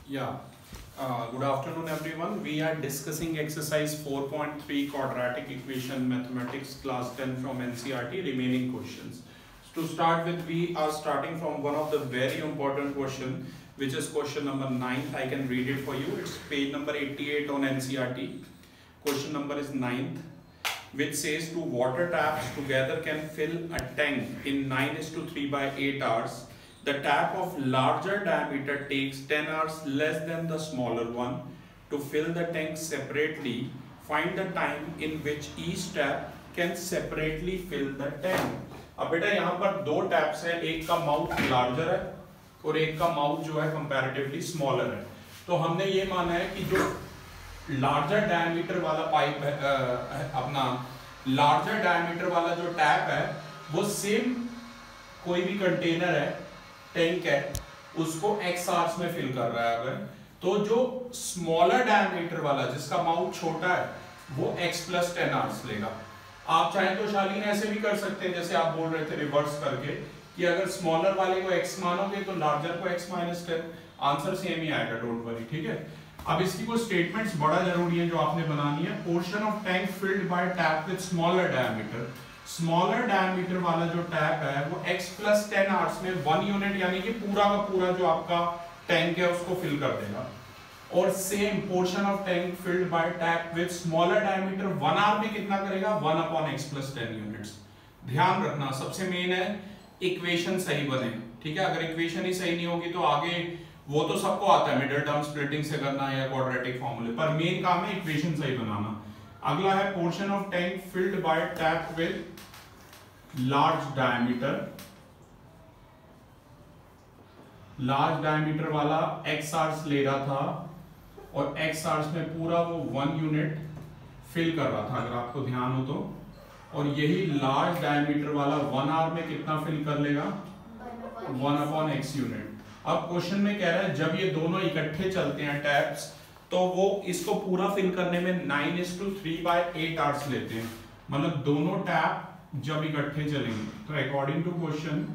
Yeah. Good afternoon, everyone. We are discussing exercise 4.3 quadratic equation mathematics class 10 from NCERT. Remaining questions. To start with, we are starting from one of the very important question, which is question number 9. I can read it for you. It's page number 88 on NCERT. Question number is 9th, which says two water taps together can fill a tank in 9:3/8 hours. The tap of larger diameter takes 10 hours less than the smaller one. To fill the tank separately, find the time in which each tap can separately fill the tank. अब बेटा यहाँ पर दो taps हैं, एक का mouth larger है और एक का माउथ जो है कंपैरेटिवली स्मॉलर है. तो हमने ये माना है कि जो लार्जर डायमीटर वाला पाइप है, अपना लार्जर डायमीटर वाला जो टैप है वो सेम कोई भी कंटेनर है, टैंक है, उसको x आवर्स में फिल कर रहा है. अगर तो जो स्मॉलर डायमीटर वाला जिसका माउथ छोटा है वो x + 10 आवर्स लेगा. आप चाहे तो शालीन ऐसे भी कर सकते हैं जैसे आप बोल रहे थे रिवर्स करके कि अगर स्मॉलर वाले को x मानोगे तो लार्जर को x - 10. आंसर सेम ही आएगा, डोंट वरी. ठीक है. अब इसकी कुछ स्टेटमेंट्स बड़ा जरूरी है जो आपने बनानी है. Portion of tank filled by tap with smaller diameter. Smaller diameter वाला जो टैप है वो x + 10 आवर्स में 1 यूनिट यानी कि पूरा का पूरा जो आपका टैंक है उसको फिल कर देगा. और same portion of tank filled by tap with smaller diameter 1 hour में कितना करेगा, 1/x + 10 यूनिट्स. ध्यान रखना सबसे मेन है इक्वेशन सही बने. ठीक है. अगर इक्वेशन ही सही नहीं होगी तो आगे वो तो सबको आता है मिडिल टर्म स्प्लिटिंग से करना या क्वाड्रेटिक फॉर्मूले, पर मेन काम है इक्वेशन सही बनाना. अगला है portion of tank filled by tap with large diameter. Large diameter वाला x आवर्स ले रहा था और x आवर्स में पूरा वो 1 यूनिट फिल कर रहा था, अगर आपको ध्यान हो तो. और यही लार्ज डायमीटर वाला 1 आवर में कितना फिल कर लेगा, 1/x यूनिट. अब क्वेश्चन में कह रहा है जब ये दोनों इकट्ठे चलते हैं टैप्स तो वो इसको पूरा फिल करने में 9:3/8 आवर्स लेते हैं. मतलब दोनों टैप जब इकट्ठे चलेंगे तो अकॉर्डिंग टू क्वेश्चन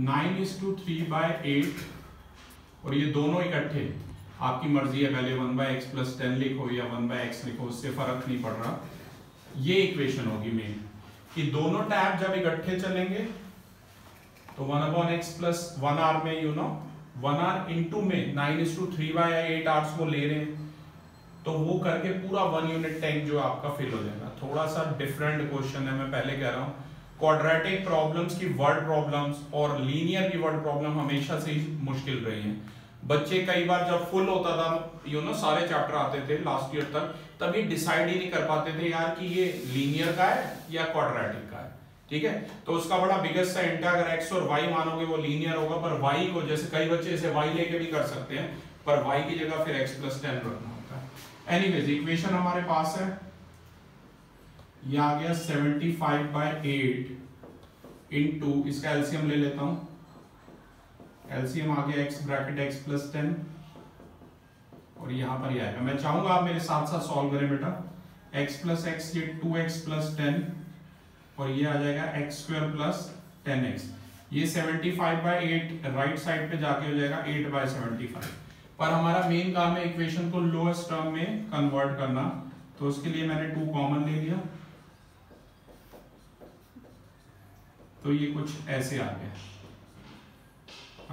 9:3/8 और ये दोनों इकट्ठे, आपकी मर्जी है पहले 1/x + 10 लिखो या 1/x लिखो, उससे फर्क नहीं पड़ रहा. ये इक्वेशन होगी मेन कि दोनों टैप जब इकट्ठे चलेंगे तो 1/x + 1 आवर में 1 आवर इंटू में 9:3/8 आवर्स वो ले रहे हैं तो वो करके पूरा 1 यूनिट टैंक जो आपका फिल हो जाएगा. थोड़ा सा डिफरेंट क्वेश्चन है, मैं पहले कह रहा हूँ. क्वाड्रेटिक प्रॉब्लम्स की वर्ड प्रॉब्लम्स और लीनियर की वर्ड प्रॉब्लम हमेशा से ही मुश्किल रही है. बच्चे कई बार जब फुल होता था सारे चैप्टर आते थे लास्ट ईयर तक, तब ये डिसाइड ही नहीं कर पाते थे यार कि ये लीनियर का है या क्वाड्रेटिक का है. ठीक है. तो उसका बड़ा बिगेस्ट सा हिंट है, अगर x और y मानोगे वो लीनियर होगा, पर y को जैसे कई बच्चे इसे y लेके भी कर सकते हैं, पर y की जगह फिर x + 10 रखना होता है. एनीवेज इक्वेशन हमारे पास है, ये आ गया 75/8 इनटू, इसका एलसीएम ले लेता हूं. एलसीएम आ गया x + 10 और यहां पर ये आएगा. मैं चाहूंगा आप मेरे साथ साथ सॉल्व करें बेटा. x + x ये 2x + 10 और ये आ जाएगा x² + 10x. ये 75/8 राइट साइड पे जाके हो जाएगा 8/75. पर हमारा मेन काम है इक्वेशन को लोएस्ट टर्म में कन्वर्ट करना, तो उसके लिए मैंने 2 कॉमन ले लिया. तो ये कुछ ऐसे आ गया.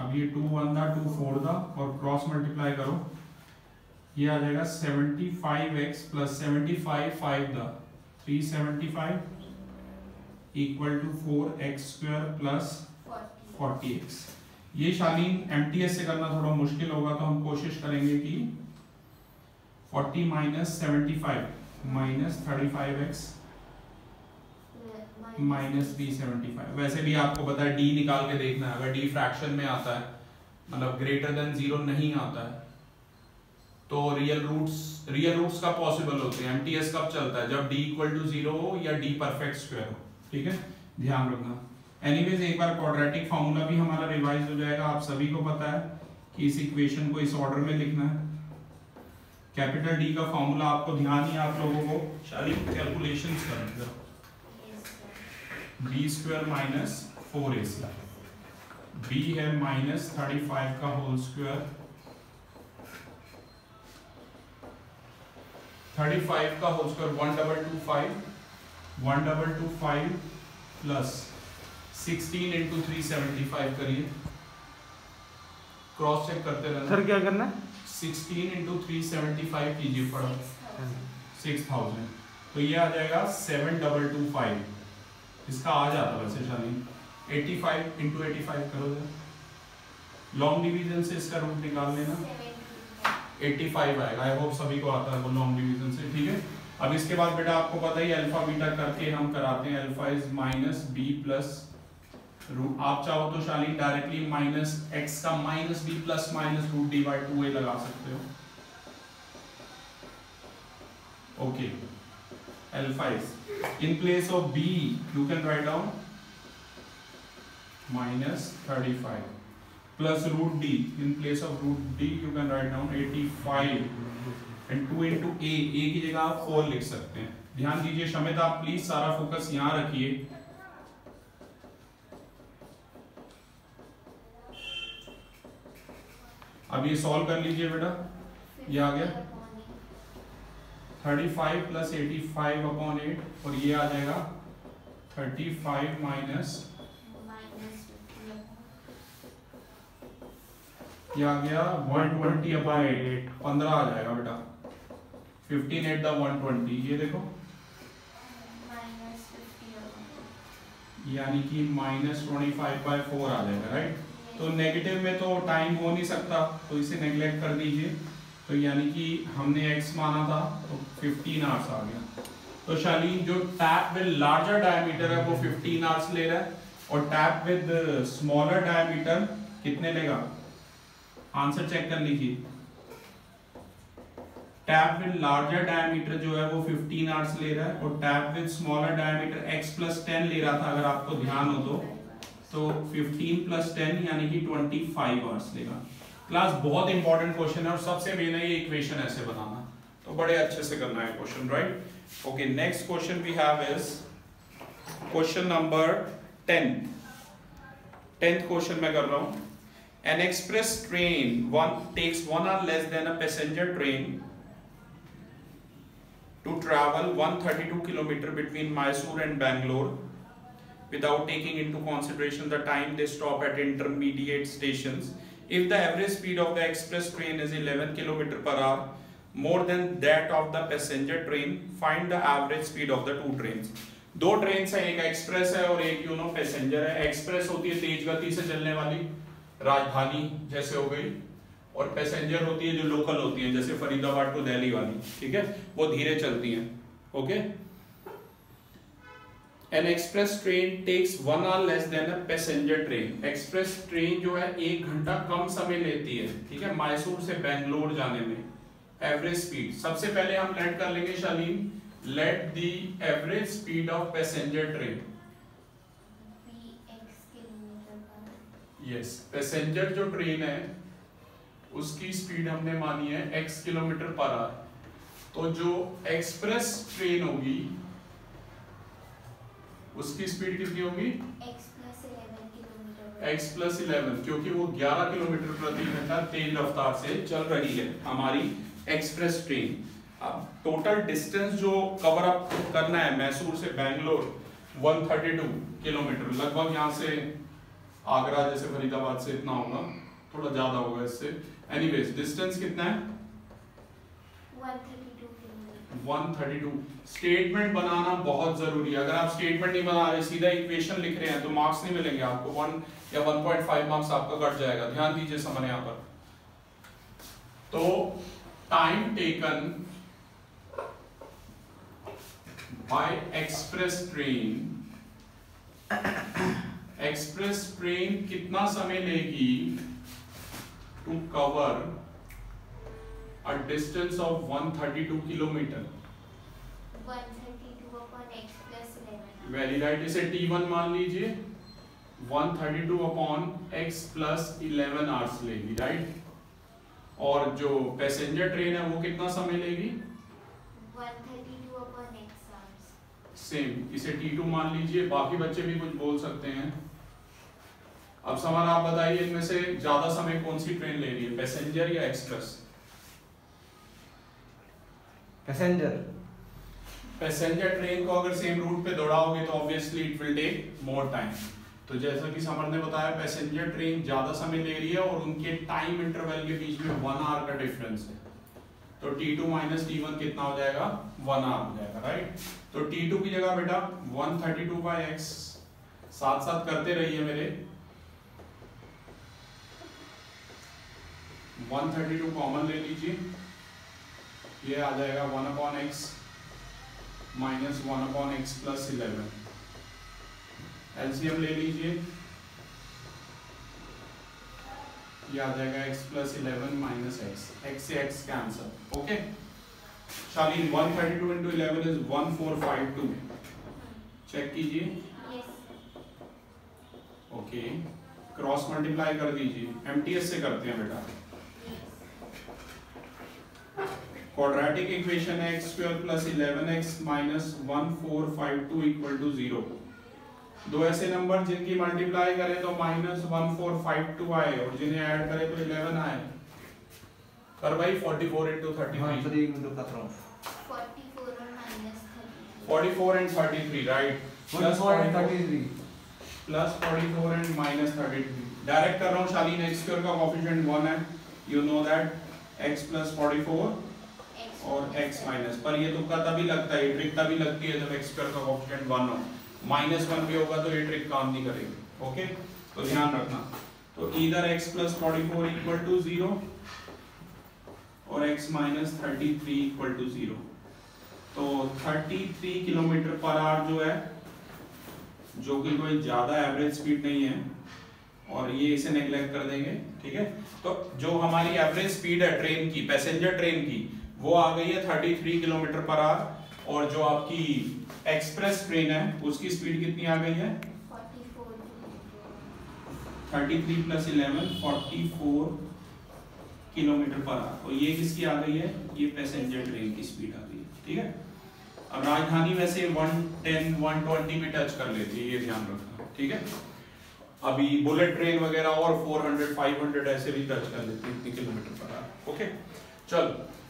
अब ये 2 1 दा 2 4 दा और क्रॉस मल्टीप्लाई करो, ये आ जाएगा 75x + 75 5 दा 375 = 4x² + 40x. ये शालीन MTS से करना थोड़ा मुश्किल होगा तो हम कोशिश करेंगे कि 40 - 75 - 35x - b75. वैसे भी आपको पता है d निकाल के देखना है. अगर d फ्रैक्शन में आता है, मतलब >0 नहीं आता है, तो रियल रूट्स कब पॉसिबल होते हैं, MTS कब चलता है, जब d = 0 हो या d परफेक्ट स्क्वायर हो. ठीक है. ध्यान रखना. एनीवेज एक बार क्वाड्रेटिक फार्मूला भी हमारा रिवाइज हो जाएगा. आप सभी को पता है कि इस इक्वेशन को इस ऑर्डर में लिखना है. कैपिटल D का फार्मूला आपको ध्यान ही, आप लोगों को शालीन कैलकुलेशंस करना. b² - 4ac. b है -35 का होल स्क्वायर 35 का होल स्क्वायर 1225 प्लस 16 इंटू 375 करिए, क्रॉस चेक करते रहना। सर क्या करना है? 16 इंटू 375 कीजिए पड़ा 6000, तो ये आ जाएगा 7225। इसका आ जाता वैसे शाली 85 इंटू 85 करो, लॉन्ग डिवीजन से इसका रूट निकाल लेना, 85 आएगा। आई होप सभी को आता है वो लॉन्ग डिवीजन से, ठीक है। अब इसके बाद बेटा आपको पता ही अल्फा बीटा करके हम कराते हैं, alpha is minus b plus root, आप चाहो तो शालीन डायरेक्टली माइनस एक्स का minus b plus minus root D by 2a लगा सकते हो। Okay, alpha is in place of b you can write down minus 35 plus root d, in place of root d you can write down 85 and 2 into a की जगह आप 4 लिख सकते हैं। ध्यान दीजिए शमित, आप प्लीज सारा फोकस यहाँ रखिए। अब ये सॉल्व कर लीजिए बेटा, ये आ गया 35 प्लस 85 अपॉन 8 और ये आ जाएगा 35 माइनस ये आ गया 120 अपॉन 8, 15 आ जाएगा बेटा। 15 8 द 120, ये देखो यानी कि -25/4 आ जाएगा, राइट। तो नेगेटिव में तो टाइम हो नहीं सकता, तो इसे नेग्लेक्ट कर दीजिए। तो यानी कि हमने x माना था तो 15 आवर्स आ गया। तो शालीन जो टैप विद लार्जर डायमीटर है वो 15 आवर्स ले रहा है, और टैप विद स्मॉलर डायमीटर कितने लेगा? आंसर चेक कर लीजिए। टैप विद लार्जर डायमीटर जो है वो 15 आवर्स ले रहा है, और tap with smaller diameter x + 10 ले रहा था, अगर आपको ध्यान हो तो 15 + 10 यानी कि 25 आवर्स लेगा। क्लास बहुत इंपॉर्टेंट क्वेश्चन है, और सबसे मेन है ये इक्वेशन ऐसे बनाना, तो बड़े अच्छे से करना है question, right. Okay, next question we have is question number 10th question मैं कर रहा हूं। An express train takes 1 hour less than a passenger train to travel 132 km between Mysore and Bangalore without taking into consideration the time they stop at intermediate stations. If the average speed of the express train is 11 km per hour, more than that of the passenger train, find the average speed of the two trains. दो train है, एक express है और एक passenger है। Express होती है तेज गति से चलने वाली, राजधानी जैसे हो गई, और पैसेंजर होती है जो लोकल होती है, जैसे फरीदाबाद टू दिल्ली वाली, ठीक है, वो धीरे चलती हैं। Okay, an express train takes 1 hour less than a passenger train. Express train जो है 1 घंटा कम समय लेती है, ठीक है, मैसूर से बेंगलोर जाने में। एवरेज स्पीड सबसे पहले हम लेट कर लेंगे Shaleen, let the average speed of passenger train. Yes, passenger जो ट्रेन है उसकी स्पीड हमने मानी है x किलोमीटर पर आवर। तो जो एक्सप्रेस ट्रेन होगी उसकी स्पीड कितनी होगी? x + 11, क्योंकि वो 11 किलोमीटर प्रति घंटा तेज रफ्तार से चल रही है हमारी एक्सप्रेस ट्रेन। अब टोटल डिस्टेंस जो कवर अप करना है मैसूर से बेंगलोर 132 किलोमीटर, लगभग यहाँ से आगरा जैसे फरीदाबाद से इतना होगा, थोड़ा ज्यादा होगा इससे। एनीवेज डिस्टेंस कितना है? 132। स्टेटमेंट बनाना बहुत जरूरी है। अगर आप स्टेटमेंट नहीं बना रहे, सीधा इक्वेशन लिख रहे हैं, तो मार्क्स नहीं मिलेंगे आपको। 1 या 1.5 मार्क्स आपका कट जाएगा। ध्यान दीजिए समझ यहाँ पर। तो time taken by express train कितना समय लेगी to cover a distance of 132 kilometre? 132 upon x plus 11। Very right, इसे t1 मान लीजिए। 132 अपॉन x प्लस 11 आवर्स लेगी, राइट। और जो पैसेंजर ट्रेन है वो कितना समय लेगी? 132 upon x hours। सेम, इसे t2 मान लीजिए। बाकी बच्चे भी कुछ बोल सकते हैं। अब सवाल आप बताइए, इनमें से ज्यादा समय कौन सी ट्रेन ले रही है, पैसेंजर या एक्सप्रेस? पैसेंजर ट्रेन को अगर सेम रूट पे दौड़ाओगे तो obviously it will take more time. तो जैसा कि समर ने बताया, पैसेंजर ट्रेन ज्यादा समय ले रही है और उनके टाइम इंटरवल के बीच में 1 आवर का डिफरेंस है। तो T2 माइनस T1 कितना हो जाएगा? 1 आवर हो जाएगा, राइट। तो T2 की जगह बेटा 132/x, साथ साथ करते रहिए मेरे, 132 कॉमन ले लीजिए, ये आ जाएगा 1/x minus 1/x plus 11। LCM ले लीजिए, ये आ जाएगा x प्लस 11 माइनस x से x cancel. Okay Shaleen, 132 into 11 is 1452। Check कीजिए। ओके क्रॉस मल्टीप्लाई कर दीजिए, एमटीएस से करते हैं बेटा। क्वाड्रेटिक इक्वेशन है x square plus 11x minus 1452 equal to 0। दो ऐसे नंबर जिनकी मल्टीप्लाई करें तो माइनस 1452 आए और जिन्हें ऐड करें तो 11 आए। कर भाई 44 into 33 44 and 33, right, plus 43 plus 44 and minus 33। Direct कर रहा हूँ शालीन, x स्क्वायर का कोएफिशिएंट 1 है, you know that, x plus 44 और x माइनस, पर ये तुक्का तभी लगता है, ये ट्रिक तभी लगती है जब x स्क्वायर का कोएफिशिएंट 1 हो। -1 भी होगा तो ये ट्रिक काम नहीं करेगी। ओके तो ध्यान रखना। तो इधर x प्लस 44 इक्वल टू 0 और x माइनस 33 इक्वल टू 0। तो 33 किलोमीटर पर आवर जो है, जो कि कोई ज्यादा एवरेज स्पीड नहीं है, और ये इसे नेग्लेक्ट कर देंगे, ठीक है। तो जो हमारी एवरेज स्पीड है ट्रेन की, पैसेंजर ट्रेन की, वो आ गई है 33 किलोमीटर पर आवर, और जो आपकी एक्सप्रेस ट्रेन है उसकी स्पीड कितनी आ गई है? 33 प्लस 11 44 किलोमीटर पर आवर। और ये किसकी आ गई है? ये पैसेंजर ट्रेन की स्पीड आ गई है, ठीक है। अब राजधानी वैसे 110 120 में टच कर लेती है, ये ध्यान रखना, ठीक है। अभी बुलेट ट्रेन वगैरह और 400 500 ऐसे भी टच कर लेती है इतने किलोमीटर पर आवर। ओके चलो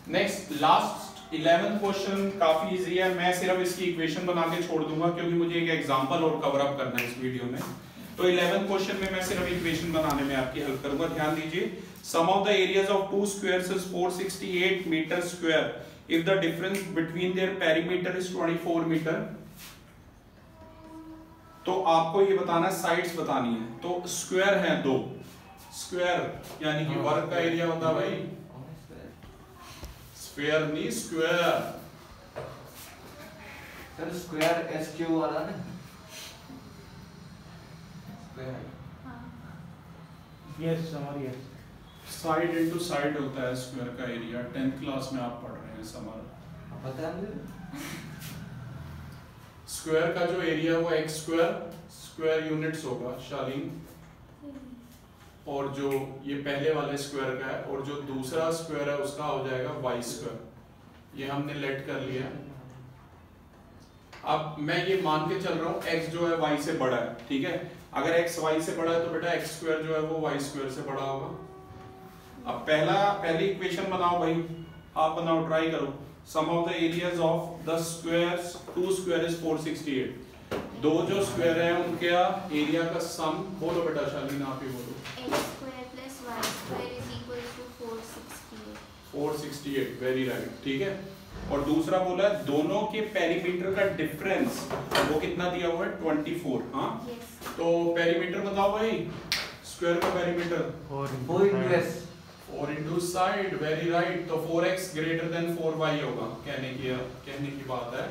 नेक्स्ट, लास्ट 11th क्वेश्चन काफी इजी है। मैं सिर्फ इसकी इक्वेशन बना के छोड़ दूंगा क्योंकि मुझे एक एग्जांपल और कवर अप करना है इस वीडियो में। तो 11th क्वेश्चन में मैं सिर्फ इक्वेशन बनाने में आपकी हेल्प करूंगा। ध्यान दीजिए, sum of the areas of two squares is 468 metre square if the difference between their perimeter is 24 metre. तो आपको ये बताना है, साइड्स बतानी है। तो स्क्वायर है दो, स्क्वायर यानी कि वर्ग का एरिया होता है भाई, स्क्वायर नहीं स्क्वायर। सर स्क्वायर SQ वाला ना, yes summer, yes side into side होता है स्क्वायर का एरिया। 10th क्लास में आप पढ़ रहे हैं समर, पता है मुझे। स्क्वायर का जो एरिया वो x स्क्वायर यूनिट्स होगा शालीन, और जो ये पहले वाले स्क्वायर का है, और जो दूसरा स्क्वायर है उसका हो जाएगा y स्क्वायर। ये हमने लेट कर लिया। अब मैं ये मान के चल रहा हूँ x जो है y से बड़ा है, ठीक है। अगर x y से बड़ा है तो बेटा x स्क्वायर जो है वो y स्क्वायर से बड़ा होगा। अब पहली इक्वेशन बनाओ भाई, आप बनाओ, ट्राई करो। Sum of the areas of the squares, two square is 468। दो जो स्क्वायर है उनके एरिया का सम, बोलो बेटा शालीन आप ही बोलो। x square plus y square is equal to 468। 468, very right, ठीक है। और दूसरा बोला है दोनों के पेरीमीटर का डिफरेंस, वो कितना दिया हुआ है? 24। हाँ yes। तो पेरीमीटर बताओ भाई, स्क्वायर का perimeter 4 into side, very right. तो 4x ग्रेटर देन 4y होगा, कहने की बात है।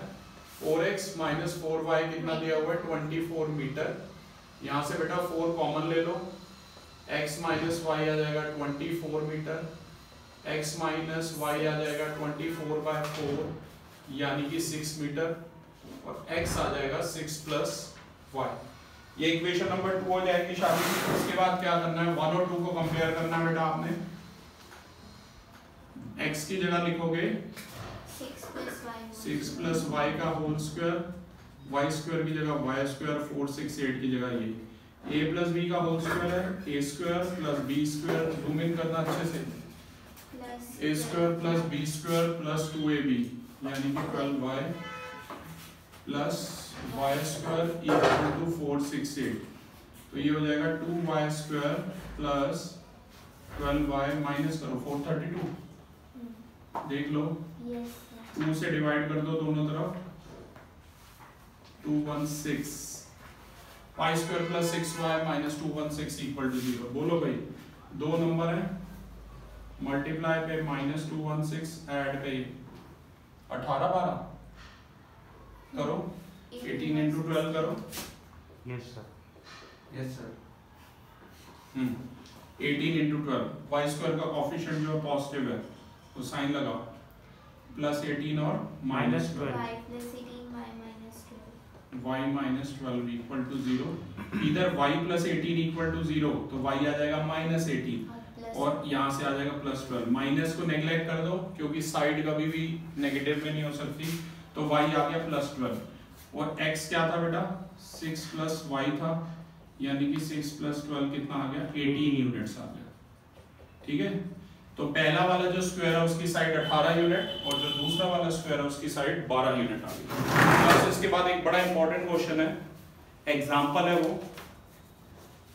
4x माइनस 4y कितना दिया हुआ है? 24 मीटर। यहाँ से बेटा 4 कॉमन ले लो, x माइनस y आ जाएगा 24 मीटर, x माइनस y आ जाएगा 24/4 यानी कि 6 मीटर, और x आ जाएगा 6 प्लस y। ये इक्वेशन नंबर 2 हो जाएगी शादी। इसके बाद क्या करना है? 1 और 2 को कंपेयर करना है बेटा आपने। x की जगह लिखोगे 6 प्लस y का होल स्क्वायर, y स्क्वायर की जगह y स्क्वायर, 468 की जगह ये a प्लस b का होल स्क्वायर है, a square plus b square, zoom in करना अच्छे से, a square plus b square plus 2ab यानी कि 12y plus y square equal to 468, तो ये हो जाएगा 2y square plus 12y minus करो 432, देख लो Yes, sir. 2 से डिवाइड कर दो दोनों तरफ, 216, y square plus 6y minus 216 equal to 0। बोलो भाई, दो नंबर है, मल्टीप्लाई पे माइनस 216, ऐड पे 18 12 करो, 18 इंटू 12 करो। Yes sir. Yes sir. 18 into 12, y square का कॉफिशिएंट जो पॉजिटिव है तो साइन लगाओ, प्लस 18 और minus 12, Y plus 18, Y minus 12. y minus 12 equal to 0। इधर y प्लस 18 इक्वल टू 0, तो y आ जाएगा माइनस 18 Plus और यहाँ से आ जाएगा प्लस 12। माइनस को नेग्लेक्ट कर दो क्योंकि साइड कभी भी नेगेटिव में नहीं हो सकती, तो y आ गया प्लस 12 और x क्या था बेटा, 6 प्लस y था, यानी कि 6 प्लस 12 कितना आ गया, 18 यूनिट्स आ गया। ठीक है, तो पहला वाला जो स्क्वायर है उसकी साइड 18 यूनिट और जो दूसरा वाला स्क्वायर है उसकी साइड 12 यूनिट आ गई। बस इसके बाद एक बड़ा इंपॉर्टेंट क्वेश्चन है, एग्जांपल है वो,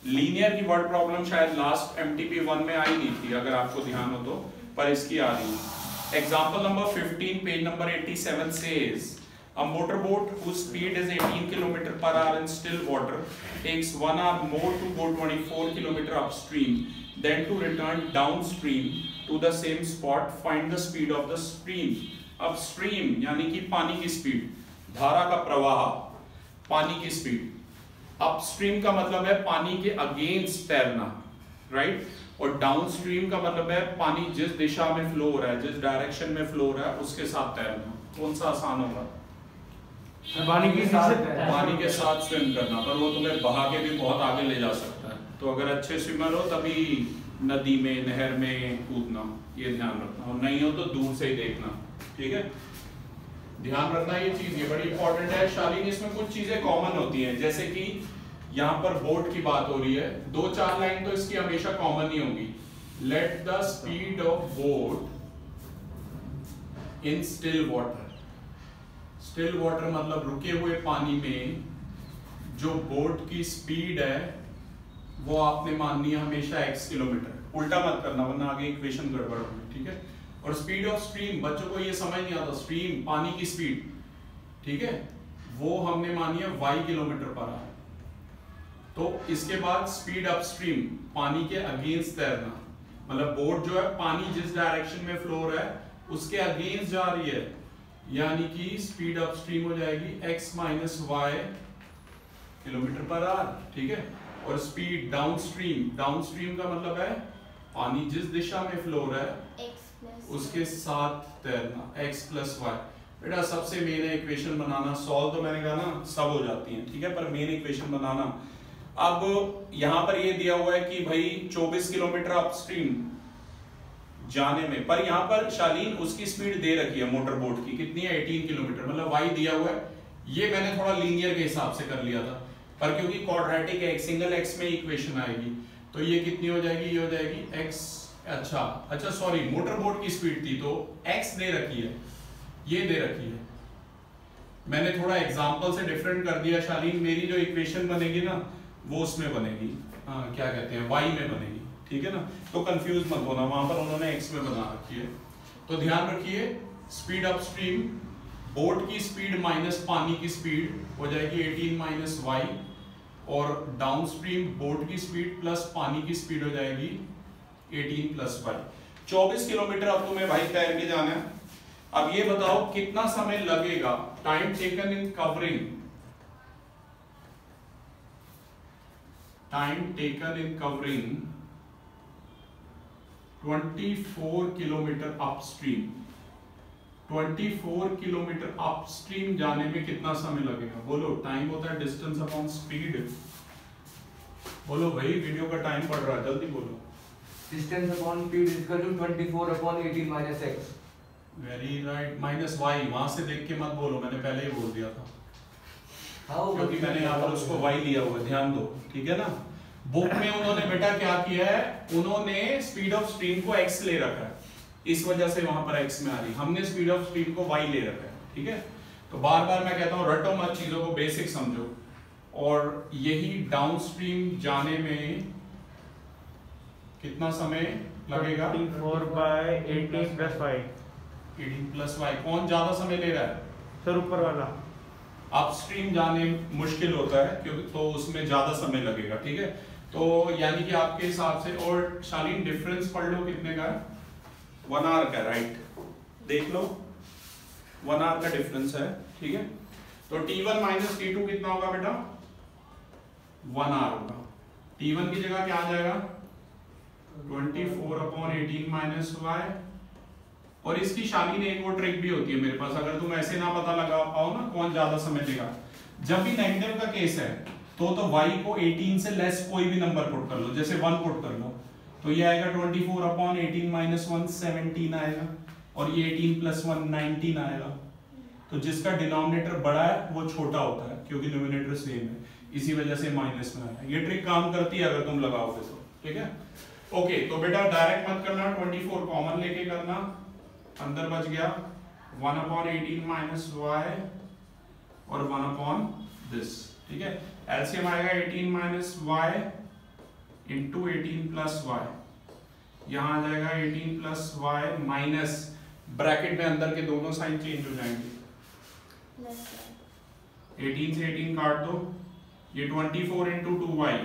लीनियर की वर्ड प्रॉब्लम शायद लास्ट एमटीपी 1 में आई नहीं थी अगर आपको ध्यान हो तो, पर इसकी आ रही है। Example number 15 page number 87 says a motorboat whose speed is 18 km/h in still water takes 1 hour more to go 24 km upstream than to return downstream to the same spot. Find the speed of the stream. Upstream यानी कि पानी की speed, धारा का प्रवाह, पानी की speed. Upstream का मतलब है पानी के अगेंस्ट तैरना, राइट, और डाउनस्ट्रीम का मतलब है पानी जिस दिशा में फ्लो हो रहा है, जिस डायरेक्शन में फ्लो हो रहा है उसके साथ तैरना। कौन सा आसान होगा? पानी के साथ स्विम करना, पर वो तुम्हें बहा के भी बहुत आगे ले जा सकता है, तो अगर अच्छे स्विमर हो तभी नदी में, नहर में कूदना, ये ध्यान रखना, और नहीं हो तो दूर से ही देखना। ठीक है, ध्यान रखना ये चीज, ये बड़ी इंपॉर्टेंट है। शालीन, इसमें कुछ चीजें कॉमन होती हैं, जैसे कि यहाँ पर बोट की बात हो रही है, 2-4 लाइन तो इसकी हमेशा कॉमन ही होगी। Let the speed of boat in still water. Still water मतलब रुके हुए पानी में जो बोट की स्पीड है वो आपने माननी है हमेशा x किलोमीटर, उल्टा मत करना वरना आगे इक्वेशन गड़बड़ होगी। ठीक है, और स्पीड ऑफ स्ट्रीम, बच्चों को ये समझ नहीं आता, स्ट्रीम पानी की स्पीड, ठीक है, वो हमने मानी है y km/h। तो इसके बाद स्पीड अपस्ट्रीम, पानी के अगेंस्ट तैरना, मतलब बोट जो है पानी जिस डायरेक्शन में फ्लो हो रहा है उसके अगेंस्ट जा रही है, यानी कि स्पीड अपस्ट्रीम हो जाएगी x माइनस y km/h। ठीक है, और स्पीड डाउनस्ट्रीम, डाउनस्ट्रीम का मतलब है पानी जिस दिशा में फ्लो हो रहा है उसके साथ तैरना, x प्लस y। बेटा सबसे मेन है इक्वेशन बनाना, सॉल्व तो मैंने कहा ना सब हो जाती हैं, ठीक है, पर मेन इक्वेशन बनाना। अब यहां पर ये दिया हुआ है कि भाई 24 किलोमीटर अपस्ट्रीम जाने में, पर यहां पर शालीन उसकी स्पीड दे रखी है मोटर बोट की, कितनी है, 18 किलोमीटर, मतलब y दिया हुआ है। ये मैंने थोड़ा लीनियर के हिसाब से कर लिया था, पर क्योंकि क्वाड्रेटिक है, सिंगल x में इक्वेशन आएगी, तो ये कितनी हो जाएगी, ये हो जाएगी x, अच्छा सॉरी, मोटर बोट की स्पीड थी तो x दे रखी है, ये दे रखी है, मैंने थोड़ा एग्जांपल से डिफरेंट कर दिया शालीन। मेरी जो इक्वेशन बनेगी ना वो उसमें बनेगी, हाँ क्या कहते हैं, y में बनेगी, ठीक है ना, तो कंफ्यूज मत होना, वहां पर उन्होंने x में बना रखी है। तो ध्यान रखिए, स्पीड अपस्ट्रीम, बोट की स्पीड माइनस पानी की स्पीड हो जाएगी 18 माइनस y, और डाउनस्ट्रीम बोट की स्पीड प्लस पानी की स्पीड हो जाएगी 18 प्लस y। 24 किलोमीटर अब तुम्हें भाई तैर के जाना है। अब ये बताओ कितना समय लगेगा, time taken in covering, time taken in covering 24 kilometre upstream. 24 kilometre upstream जाने में कितना समय लगेगा, बोलो। टाइम होता है डिस्टेंस अपॉन स्पीड, बोलो भाई, वीडियो का टाइम बढ़ रहा है, जल्दी बोलो। Distance upon speed is equal to 24/18 minus x। Very right, minus y, वहां से देख के मत बोलो, मैंने पहले ही बोल दिया था, क्योंकि मैंने यहाँ पर उसको y लिया हुआ, ध्यान दो, ठीक है ना। बुक में उन्होंने बेटा क्या किया है, उन्होंने स्पीड ऑफ स्ट्रीम को x ले रखा है, इस वजह से वहां पर x में आ रही, हमने स्पीड ऑफ स्ट्रीम को y ले रखा है, ठीक है। तो बार बार मैं कहता हूँ रटो मत चीजों को, बेसिक समझो। और यही डाउनस्ट्रीम जाने में कितना समय लगेगा? 24/18 + y। 18 + y। कौन ज्यादा समय ले रहा है? सर ऊपर वाला। अपस्ट्रीम जाने मुश्किल होता है क्योंकि तो उसमें ज्यादा समय लगेगा, ठीक है। तो यानी कि आपके हिसाब से, और शालीन डिफरेंस पढ़ लो कितने का है? 1 आवर का, राइट। देख लो 1 आवर का डिफरेंस है, ठीक है। तो T1 - T2 कितना होगा बेटा? 1 आवर होगा। T1 की जगह क्या आ जाएगा? 24/18 - y। और इसकी शालीन एक और ट्रिक भी होती है मेरे पास, अगर तुम ऐसे ना पता लगा पाओ ना कौन ज्यादा समय लेगा, जब भी नेगेटिव का केस है तो y को 18 से लेस कोई भी नंबर पुट कर लो, जैसे 1 पुट कर लो, तो ये आएगा 24/18 - 1 17 आएगा, और ये 18 + 1 19 आएगा। तो जिसका डिनोमिनेटर बड़ा है वो छोटा होता है क्योंकि न्यूमरेटर सेम है, इसी वजह से माइनस में आया। ये ट्रिक काम करती है अगर तुम लगाओगे तो, ठीक है। ओके, तो बेटा डायरेक्ट मत करना, 24 कॉमन लेके करना, अंदर बच गया 1/18 - y और 1/this, ठीक है। एलसीएम आएगा 18 - y × 18 + y, यहां आ जाएगा 18 + y माइनस ब्रैकेट में अंदर के दोनों साइन चेंज हो जाएंगे, 18 से 18 काट दो, ये 24 × 2y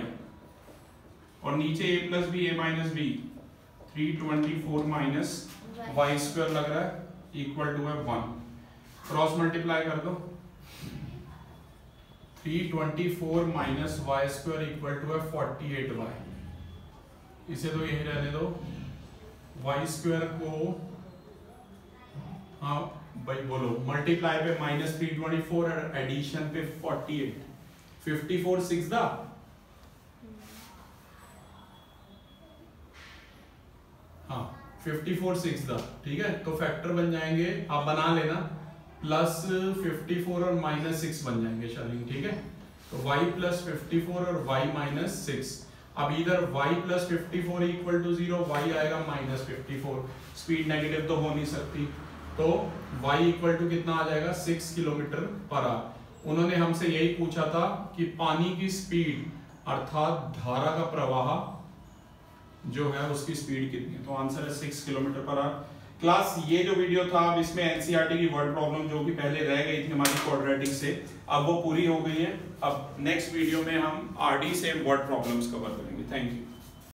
और नीचे a + b a - b 324 - y² लग रहा है इक्वल टू है 1। क्रॉस मल्टीप्लाई कर दो, 324 - y² इक्वल टू है 48y। इसे तो यही रहने दो, y² को हाँ भाई बोलो, मल्टीप्लाई पे -324 और एडिशन पे 48, 54 6 दा, हाँ 54 6 दा, ठीक है। तो फैक्टर बन जाएंगे, आप बना लेना, +54 और -6 बन जाएंगे शालीन, ठीक है। तो y + 54 और y - 6। अब इधर y + 54 = 0, y आएगा -54, स्पीड नेगेटिव तो हो नहीं सकती, तो y = कितना आ जाएगा? 6 km/h। उन्होंने हमसे यही पूछा था कि पानी की स्पीड अर्थात धारा का प्रवाह जो है उसकी स्पीड कितनी है, तो आंसर है 6 km/h। क्लास ये जो वीडियो था, अब इसमें एनसीईआरटी की वर्ड प्रॉब्लम जो कि पहले रह गई थी हमारी क्वाड्रेटिक से, अब वो पूरी हो गई है। अब नेक्स्ट वीडियो में हम आरडी से वर्ड प्रॉब्लम्स कवर करेंगे। Thank you.